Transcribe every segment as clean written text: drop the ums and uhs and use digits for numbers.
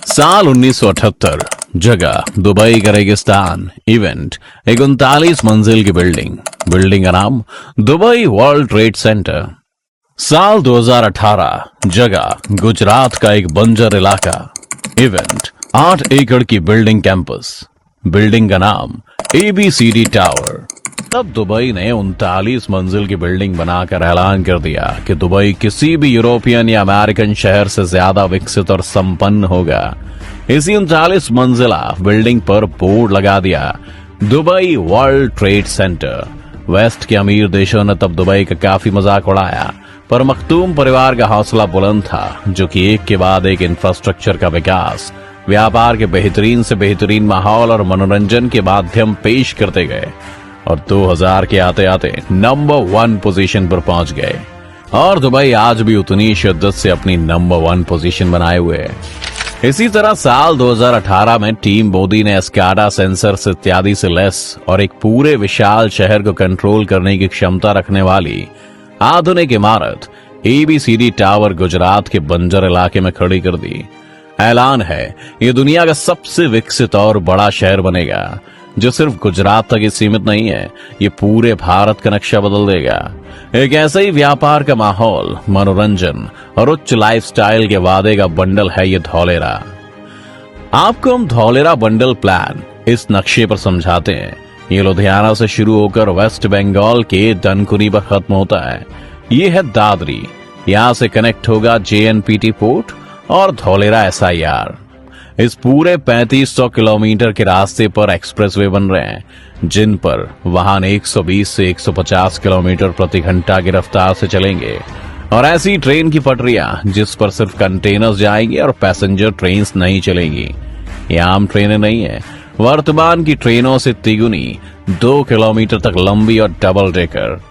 साल 1978, जगह दुबई का रेगिस्तान। इवेंट एक 39 मंजिल की बिल्डिंग का नाम दुबई वर्ल्ड ट्रेड सेंटर। साल 2018, जगह गुजरात का एक बंजर इलाका। इवेंट 8 एकड़ की बिल्डिंग कैंपस। बिल्डिंग का नाम ABCD टावर। तब दुबई ने 39 मंजिल की बिल्डिंग बनाकर ऐलान कर दिया कि दुबई किसी भी यूरोपियन या अमेरिकन शहर से ज्यादा विकसित और संपन्न होगा। इसी 39 मंजिला बिल्डिंग पर बोर्ड लगा दिया, Dubai world trade centre. West के अमीर देशों ने तब दुबई का काफी मजाक उड़ाया, पर मखदूम परिवार का हौसला बुलंद था, जो कि एक के बाद एक इंफ्रास्ट्रक्चर का विकास, व्यापार के बेहतरीन से बेहतरीन माहौल और मनोरंजन के माध्यम पेश करते गए और 2000 के आते आते नंबर 1 पोजीशन पर पहुंच गए। और दुबई आज भी उतनी शिद्दत से अपनी नंबर 1 पोजीशन बनाए हुए है। इसी तरह साल 2018 में टीम मोदी ने एस्काडा सेंसर्स इत्यादि से लैस और एक पूरे विशाल शहर को कंट्रोल करने की क्षमता रखने वाली आधुनिक इमारत ABCD टावर गुजरात के बंजर इलाके में खड़ी कर दी। ऐलान है, ये दुनिया का सबसे विकसित और बड़ा शहर बनेगा, जो सिर्फ गुजरात तक ही सीमित नहीं है, ये पूरे भारत का नक्शा बदल देगा। एक ऐसा ही व्यापार का माहौल, मनोरंजन और उच्च लाइफस्टाइल के वादे का बंडल है ये धौलेरा। आपको हम धौलेरा बंडल प्लान इस नक्शे पर समझाते हैं। ये लुधियाना से शुरू होकर वेस्ट बंगाल के दनकुनी पर खत्म होता है। ये है दादरी, यहां से कनेक्ट होगा JNPT पोर्ट और धौलेरा SIR। इस पूरे 3500 किलोमीटर के रास्ते पर एक्सप्रेसवे बन रहे हैं, जिन पर वाहन 120 से 150 किलोमीटर प्रति घंटा की रफ्तार से चलेंगे। और ऐसी ट्रेन की पटरियां जिस पर सिर्फ कंटेनर्स जाएंगे और पैसेंजर ट्रेन नहीं चलेंगी। ये आम ट्रेनें नहीं है, वर्तमान की ट्रेनों से तिगुनी 2 किलोमीटर तक लंबी और डबल डेकर।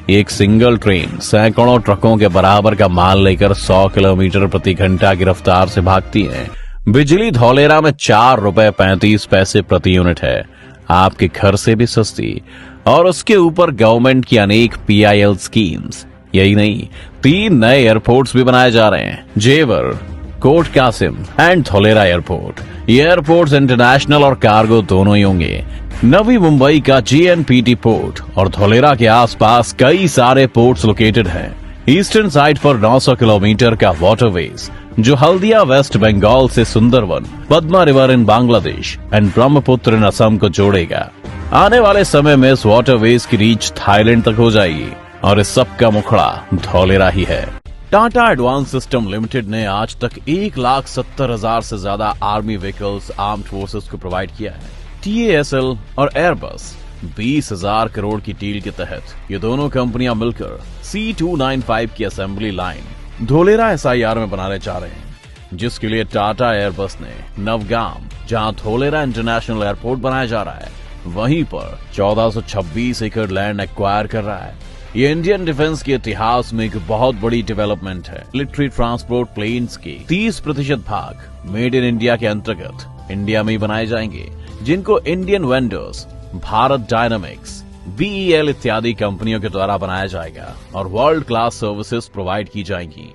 एक सिंगल ट्रेन सैकड़ों ट्रकों के बराबर का माल लेकर 100 किलोमीटर प्रति घंटा की रफ्तार से भागती है। बिजली धौलेरा में ₹4.35 प्रति यूनिट है, आपके घर से भी सस्ती। और उसके ऊपर गवर्नमेंट की अनेक PIL स्कीम्स। यही नहीं, 3 नए एयरपोर्ट्स भी बनाए जा रहे हैं, जेवर, कोट कासिम एंड धौलेरा एयरपोर्ट। ये एयरपोर्ट्स इंटरनेशनल और कार्गो दोनों ही होंगे। नवी मुंबई का JNPT पोर्ट और धौलेरा के आसपास कई सारे पोर्ट्स लोकेटेड हैं। ईस्टर्न साइड पर 900 किलोमीटर का वाटरवेज, जो हल्दिया वेस्ट बंगाल से Sundarban, Padma river in Bangladesh and Brahmaputra in Assam को जोड़ेगा। आने वाले समय में इस वाटरवेज की रीच थाईलैंड तक हो जाएगी और इस सब का मुखड़ा धौलेरा ही है। टाटा एडवांस सिस्टम लिमिटेड ने आज तक 1,70,000 से ज्यादा आर्मी व्हीकल्स आर्म्ड फोर्सेस को प्रोवाइड किया है। TASL और एयरबस 20,000 करोड़ की डील के तहत ये दोनों कंपनियां मिलकर C295 की असेंबली लाइन धौलेरा SIR में बनाने जा रहे हैं, जिसके लिए टाटा एयरबस ने नवगाम, जहां धौलेरा इंटरनेशनल एयरपोर्ट बनाया जा रहा है, वहीं पर 1426 एकड़ लैंड एक्वायर कर रहा है। ये इंडियन डिफेंस के इतिहास में एक बहुत बड़ी डेवलपमेंट है। मिलिट्री ट्रांसपोर्ट प्लेन्स के 30% भाग मेड इन इंडिया के अंतर्गत इंडिया में ही बनाए जाएंगे, जिनको Indian vendors, Bharat dynamics, BEL इत्यादि कंपनियों के द्वारा बनाया जाएगा और वर्ल्ड क्लास सर्विसेज प्रोवाइड की जाएंगी।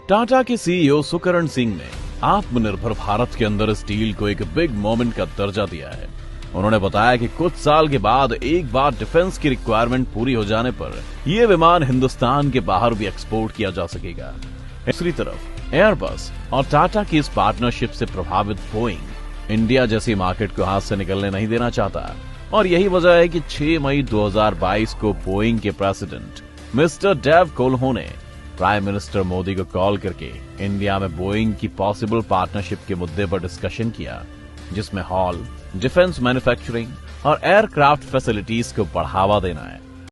टाटा के CEO सुकरण सिंह ने आत्मनिर्भर भारत के अंदर इस डील को एक बिग मोमेंट का दर्जा दिया है। उन्होंने बताया कि कुछ साल के बाद एक बार डिफेंस की रिक्वायरमेंट पूरी हो जाने पर यह विमान हिंदुस्तान के बाहर भी एक्सपोर्ट किया जा सकेगा। दूसरी तरफ एयरबस और टाटा की इस पार्टनरशिप से प्रभावित बोइंग इंडिया जैसी मार्केट को हाथ से निकलने नहीं देना चाहता और यही वजह है कि 6 मई 2022 को बोइंग के प्रेसिडेंट मिस्टर डेव कोल्हो ने प्राइम मिनिस्टर मोदी को कॉल करके इंडिया में बोइंग की पॉसिबल पार्टनरशिप के मुद्दे पर डिस्कशन किया, जिसमें हॉल, डिफेंस मैन्युफैक्चरिंग और एयरक्राफ्ट फैसिलिटीज को बढ़ावा देना है।